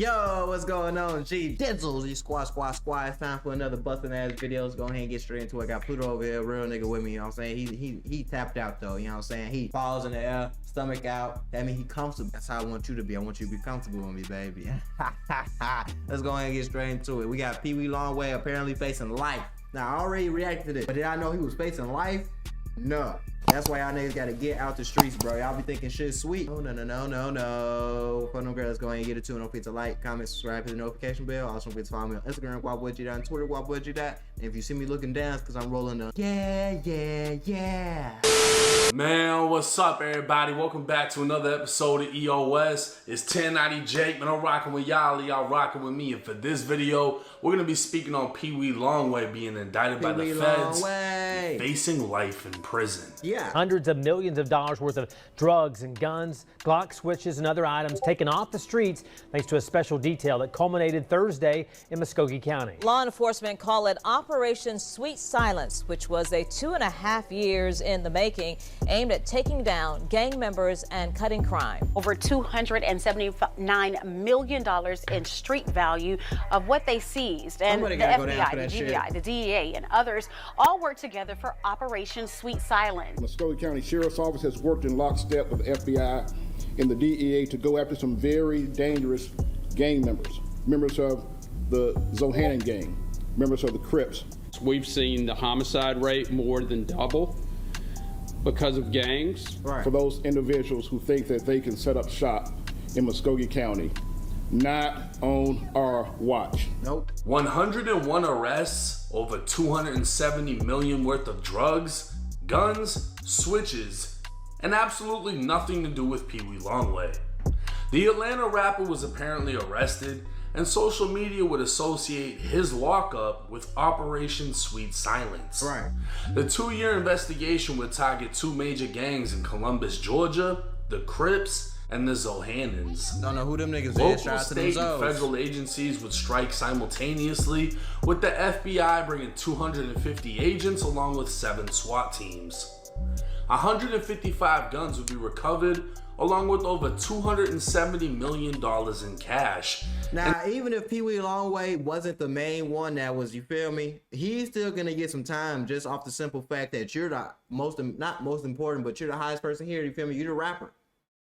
Yo, what's going on? G Dizzles, you squad. It's time for another busting ass videos. Go ahead and get straight into it. I got Pluto over here, real nigga with me, you know what I'm saying? He tapped out though, you know what I'm saying? He falls in the air, stomach out. That means he comfortable. That's how I want you to be. I want you to be comfortable with me, baby. Let's go ahead and get straight into it. We got Peewee Longway apparently facing life. Now, I already reacted to this, but did I know he was facing life? No. That's why y'all niggas gotta get out the streets, bro. Y'all be thinking shit sweet. Oh, no. For them girls, go ahead and get it too. Don't forget to like, comment, subscribe, hit the notification bell. Also, don't forget to follow me on Instagram, guapbudget, and Twitter, guapbudget. And if you see me looking down, it's because I'm rolling the yeah. Man, what's up, everybody? Welcome back to another episode of EOS. It's 1090 Jake, man. I'm rocking with y'all rocking with me. And for this video, we're gonna be speaking on Peewee Longway being indicted by the feds, facing life in prison. Yeah. Hundreds of millions of dollars worth of drugs and guns, Glock switches, and other items taken off the streets thanks to a special detail that culminated Thursday in Muskogee County. Law enforcement call it Operation Sweet Silence, which was a 2.5 years in the making, aimed at taking down gang members and cutting crime. Over $279 million in street value of what they seized. And the FBI, the GBI, the DEA, and others all work together for Operation Sweet Silence. Muskogee County Sheriff's Office has worked in lockstep with the FBI and the DEA to go after some very dangerous gang members of the Zohannan gang, members of the Crips. We've seen the homicide rate more than double because of gangs. Right. For those individuals who think that they can set up shop in Muskogee County, not on our watch. Nope. 101 arrests, over 270 million worth of drugs, guns, switches, and absolutely nothing to do with Peewee Longway. The Atlanta rapper was apparently arrested, and social media would associate his lockup with Operation Sweet Silence. Right. The 2-year investigation would target 2 major gangs in Columbus, Georgia, the Crips and the Zohannans. Don't know who them niggas is. Local, state, and federal agencies would strike simultaneously, with the FBI bringing 250 agents along with 7 SWAT teams. 155 guns would be recovered, along with over $270 million in cash. Now, even if Peewee Longway wasn't the main one that was, you feel me, he's still gonna get some time just off the simple fact that you're the not most important, but you're the highest person here, you feel me? You're the rapper.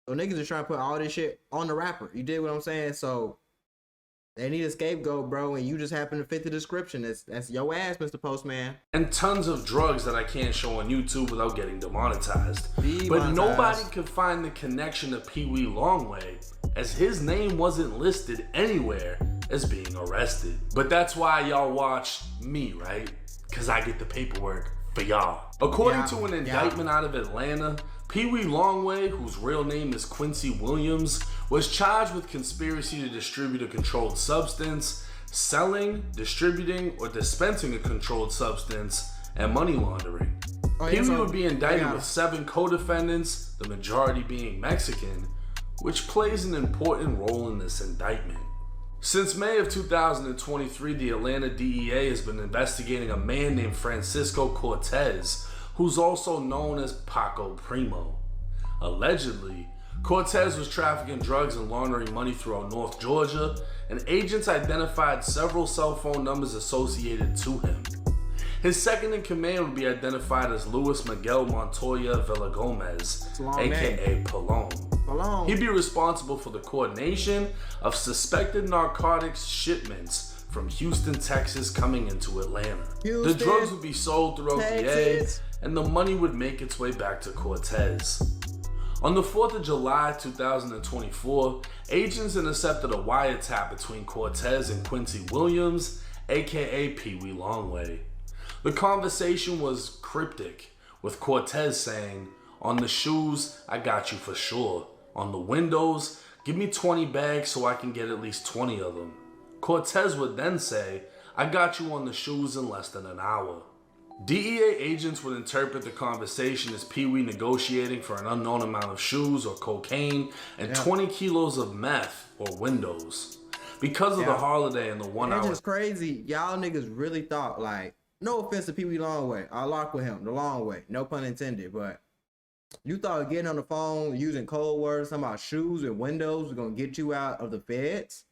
So niggas are trying to put all this shit on the rapper. You dig what I'm saying? So they need a scapegoat, bro, and you just happen to fit the description. That's your ass, Mr. Postman. And tons of drugs that I can't show on YouTube without getting demonetized. But nobody could find the connection to Peewee Longway, as his name wasn't listed anywhere as being arrested. But that's why y'all watch me, right? Because I get the paperwork for y'all. According to an indictment out of Atlanta, Peewee Longway, whose real name is Quincy Williams, was charged with conspiracy to distribute a controlled substance, selling, distributing, or dispensing a controlled substance, and money laundering. Peewee would be indicted with 7 co-defendants, the majority being Mexican, which plays an important role in this indictment. Since May of 2023, the Atlanta DEA has been investigating a man named Francisco Cortez, who's also known as Paco Primo. Allegedly, Cortez was trafficking drugs and laundering money throughout North Georgia, and agents identified several cell phone numbers associated to him. His second in command would be identified as Luis Miguel Montoya Villagomez, aka Palone. He'd be responsible for the coordination of suspected narcotics shipments from Houston, Texas coming into Atlanta. The drugs would be sold throughout the and the money would make its way back to Cortez. On the 4th of July 2024, agents intercepted a wiretap between Cortez and Quincy Williams, aka Peewee Longway. The conversation was cryptic, with Cortez saying, "On the shoes, I got you for sure. On the windows, give me 20 bags so I can get at least 20 of them." Cortez would then say, "I got you on the shoes in less than an hour." DEA agents would interpret the conversation as Peewee negotiating for an unknown amount of shoes or cocaine and 20 kilos of meth or windows. Because of the holiday and the 1 hour. It's just crazy. Y'all niggas really thought, like, no offense to Peewee Longway, I lock with him the long way, no pun intended, but you thought getting on the phone using code words, talking about shoes and windows was gonna get you out of the feds?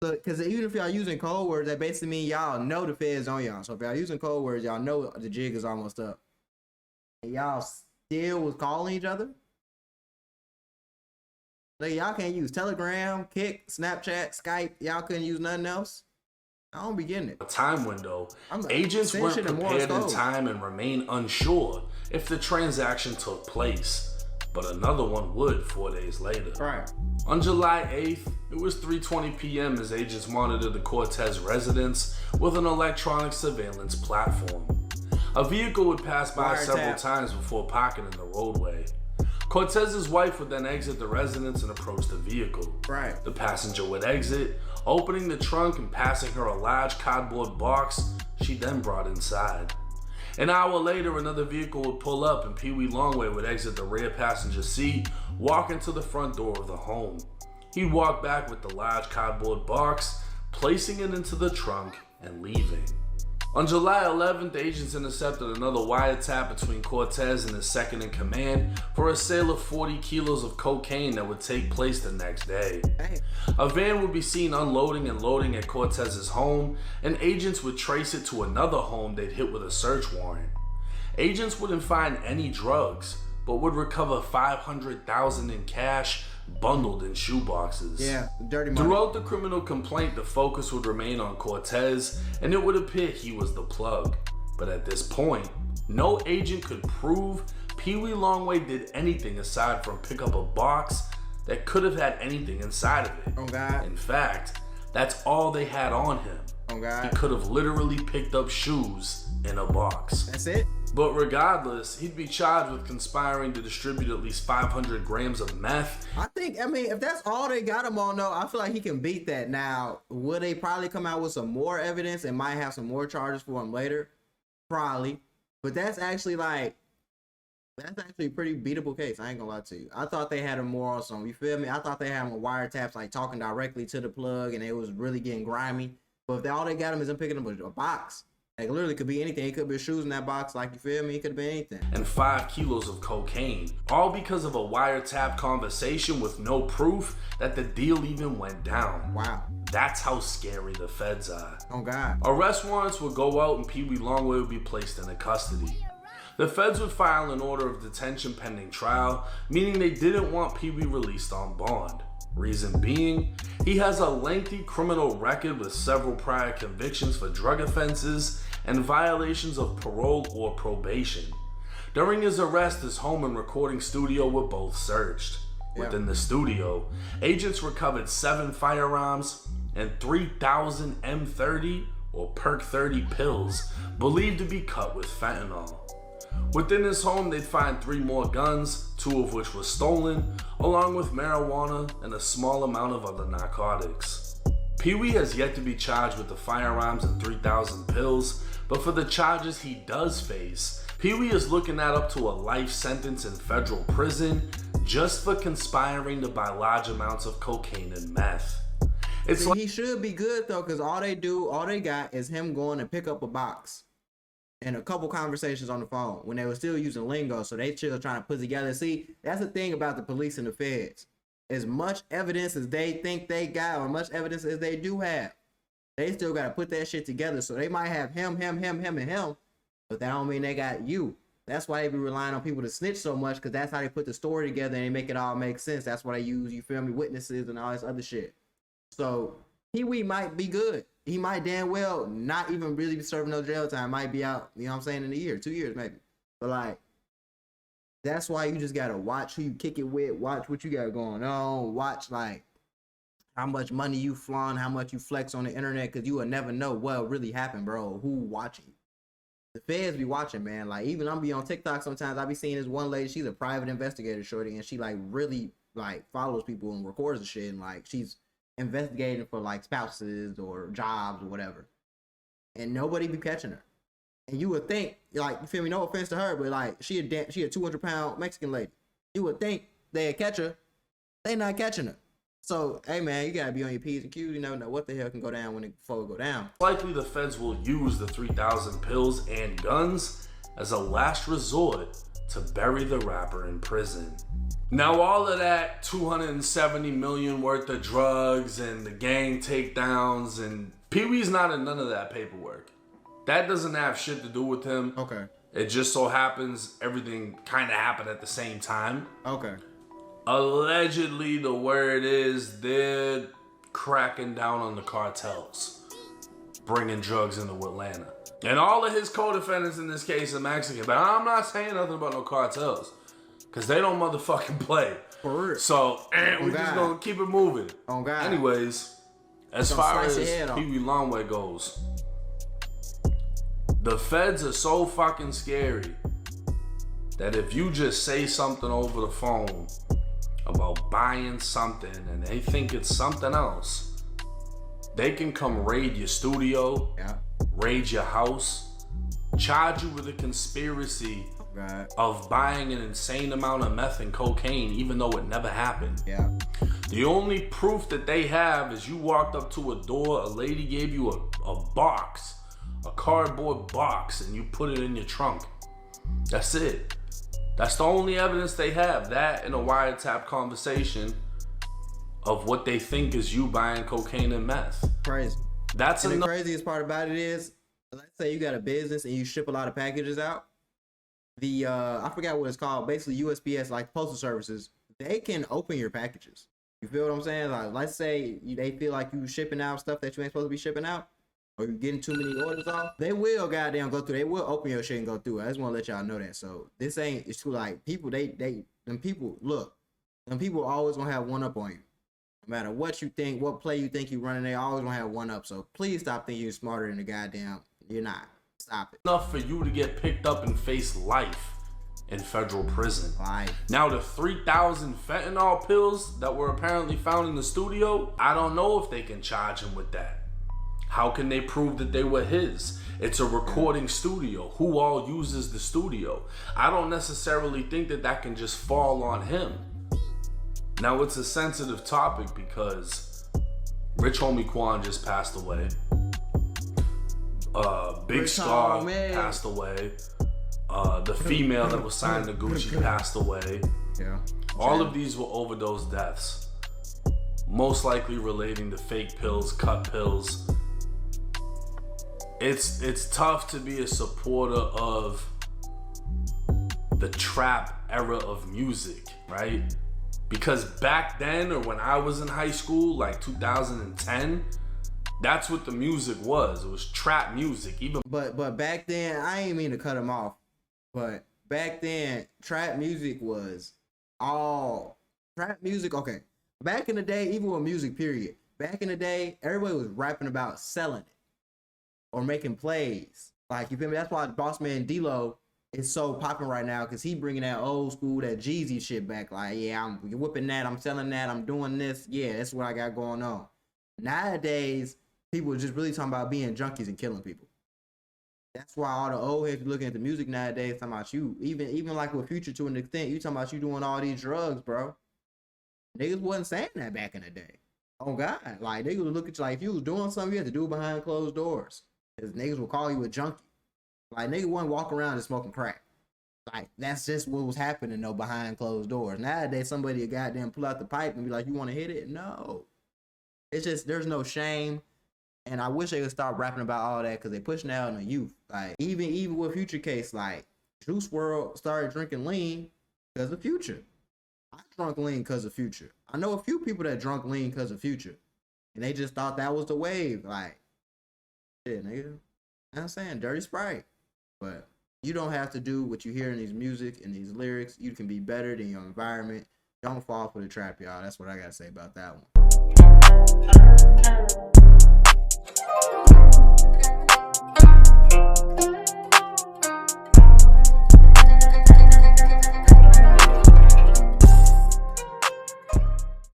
So, because even if y'all using code words, that basically mean y'all know the feds on y'all. So if y'all using code words, y'all know the jig is almost up. And y'all still was calling each other? Like, y'all can't use Telegram, Kick, Snapchat, Skype. Y'all couldn't use nothing else? I don't be getting it. A time window. Agents weren't prepared in time and remain unsure if the transaction took place. But another one would 4 days later. Right. On July 8th, it was 3:20 p.m. as agents monitored the Cortez residence with an electronic surveillance platform. A vehicle would pass by several times before parking in the roadway. Cortez's wife would then exit the residence and approach the vehicle. Right. The passenger would exit, opening the trunk and passing her a large cardboard box she then brought inside. An hour later, another vehicle would pull up and Peewee Longway would exit the rear passenger seat, walk into the front door of the home. He'd walk back with the large cardboard box, placing it into the trunk and leaving. On July 11th, agents intercepted another wiretap between Cortez and his second in command for a sale of 40 kilos of cocaine that would take place the next day. A van would be seen unloading and loading at Cortez's home, and agents would trace it to another home they'd hit with a search warrant. Agents wouldn't find any drugs, but would recover $500,000 in cash bundled in shoeboxes. Yeah, dirty money. Throughout the criminal complaint, the focus would remain on Cortez, and it would appear he was the plug. But at this point, no agent could prove Peewee Longway did anything aside from pick up a box that could have had anything inside of it. Oh God. In fact, that's all they had on him. Oh God. He could have literally picked up shoes in a box. That's it? But regardless, he'd be charged with conspiring to distribute at least 500 grams of meth. I mean, if that's all they got him on, though, I feel like he can beat that. Now, will they probably come out with some more evidence and might have some more charges for him later? Probably. But that's actually a pretty beatable case. I ain't gonna lie to you. I thought they had him more on some, you feel me? I thought they had him on wiretaps, like talking directly to the plug, and it was really getting grimy. But if all they got him is him picking up a box, like literally could be anything. It could be shoes in that box, like, you feel me? It could have been anything. And 5 kilos of cocaine, all because of a wiretap conversation with no proof that the deal even went down. Wow. That's how scary the feds are. Oh God. Arrest warrants would go out and Peewee Longway would be placed into custody. The feds would file an order of detention pending trial, meaning they didn't want Peewee released on bond. Reason being, he has a lengthy criminal record with several prior convictions for drug offenses and violations of parole or probation. During his arrest, his home and recording studio were both searched. Within the studio, agents recovered 7 firearms and 3,000 M30 or Perk 30 pills believed to be cut with fentanyl. Within his home, they'd find 3 more guns, 2 of which were stolen, along with marijuana and a small amount of other narcotics. Peewee has yet to be charged with the firearms and 3,000 pills, but for the charges he does face, Peewee is looking at up to a life sentence in federal prison just for conspiring to buy large amounts of cocaine and meth. He should be good though, because all they got is him going to pick up a box and a couple conversations on the phone when they were still using lingo, so they still trying to put together. See, that's the thing about the police and the feds. As much evidence as they think they got, or much evidence as they do have, they still got to put that shit together. So they might have him, and him, but that don't mean they got you. That's why they be relying on people to snitch so much, because that's how they put the story together and they make it all make sense. That's why they use, you feel me, witnesses and all this other shit. So Peewee might be good. He might damn well not even really be serving no jail time. Might be out, you know what I'm saying, in a year, 2 years maybe. But like, that's why you just gotta watch who you kick it with, watch what you got going on, watch like how much money you flaunt, how much you flex on the internet, because you will never know what really happened, bro. Who watching you? The feds be watching, man. Like, even I'm be on TikTok sometimes. I be seeing this one lady, she's a private investigator, shorty, and she like really like follows people and records the shit, and like she's investigating for like spouses or jobs or whatever, and nobody be catching her. And you would think, like, you feel me, no offense to her, but like she a 200-pound Mexican lady. You would think they'd catch her. They not catching her. So hey man, you gotta be on your P's and Q's. You never know what the hell can go down before it go down. Likely the feds will use the 3,000 pills and guns as a last resort to bury the rapper in prison. Now all of that $270 million worth of drugs and the gang takedowns, and Peewee's not in none of that paperwork. That doesn't have shit to do with him. Okay. It just so happens everything kind of happened at the same time. Okay. Allegedly, the word is they're cracking down on the cartels, bringing drugs into Atlanta. And all of his co-defendants in this case are Mexican. But I'm not saying nothing about no cartels, because they don't motherfucking play. For real. So, we're just going to keep it moving. Oh, God. Anyways, as far as Peewee Longway goes, the feds are so fucking scary that if you just say something over the phone about buying something and they think it's something else, they can come raid your studio, raid your house, charge you with a conspiracy of buying an insane amount of meth and cocaine even though it never happened. Yeah. The only proof that they have is you walked up to a door, a lady gave you a box, a cardboard box, and you put it in your trunk. That's it. That's the only evidence they have. That and a wiretap conversation of what they think is you buying cocaine and meth. Crazy. That's and the craziest part about it is, let's say you got a business and you ship a lot of packages out. The I forgot what it's called. Basically, USPS, like postal services, they can open your packages. You feel what I'm saying? Like, let's say they feel like you shipping out stuff that you ain't supposed to be shipping out, or you're getting too many orders off, they will goddamn go through. They will open your shit and go through. I just want to let y'all know that. So this ain't, it's too like people, them people always gonna have one up on you. No matter what you think, what play you think you running, they always gonna have one up. So please stop thinking you're smarter than the goddamn, you're not. Stop it. Enough for you to get picked up and face life in federal prison. Now the 3,000 fentanyl pills that were apparently found in the studio, I don't know if they can charge him with that. How can they prove that they were his? It's a recording studio. Who all uses the studio? I don't necessarily think that can just fall on him. Now it's a sensitive topic because Rich Homie Quan just passed away. Big Star passed away. The female that was signed to Gucci passed away. Yeah. All of these were overdose deaths. Most likely relating to fake pills, cut pills. It's tough to be a supporter of the trap era of music, right? Because back then, or when I was in high school, like 2010, that's what the music was. It was trap music. But back then, I ain't mean to cut him off, but back then, trap music was all trap music. Okay, back in the day, even with music, period. Back in the day, everybody was rapping about selling it or making plays. Like, you feel me? That's why Boss Man D-Lo is so popping right now, because he bringing that old school, that Jeezy shit back. Like, yeah, I'm whipping that, I'm selling that, I'm doing this. Yeah, that's what I got going on. Nowadays, people are just really talking about being junkies and killing people. That's why all the old heads looking at the music nowadays talking about you. Even like with Future to an extent, you talking about you doing all these drugs, bro. Niggas wasn't saying that back in the day. Oh God, like niggas would look at you like if you was doing something, you had to do it behind closed doors. Cause niggas will call you a junkie. Like niggas wouldn't walk around and smoking crack. Like that's just what was happening though behind closed doors. Nowadays somebody would goddamn pull out the pipe and be like, "You want to hit it?" No. It's just there's no shame. And I wish they would stop rapping about all that because they pushing out on the youth. Like even with Future case, like Juice WRLD started drinking lean because of Future. I drunk lean because of Future. I know a few people that drunk lean because of Future, and they just thought that was the wave. Like, shit, nigga. You know what I'm saying? Dirty Sprite. But you don't have to do what you hear in these music and these lyrics. You can be better than your environment. Don't fall for the trap, y'all. That's what I gotta say about that one.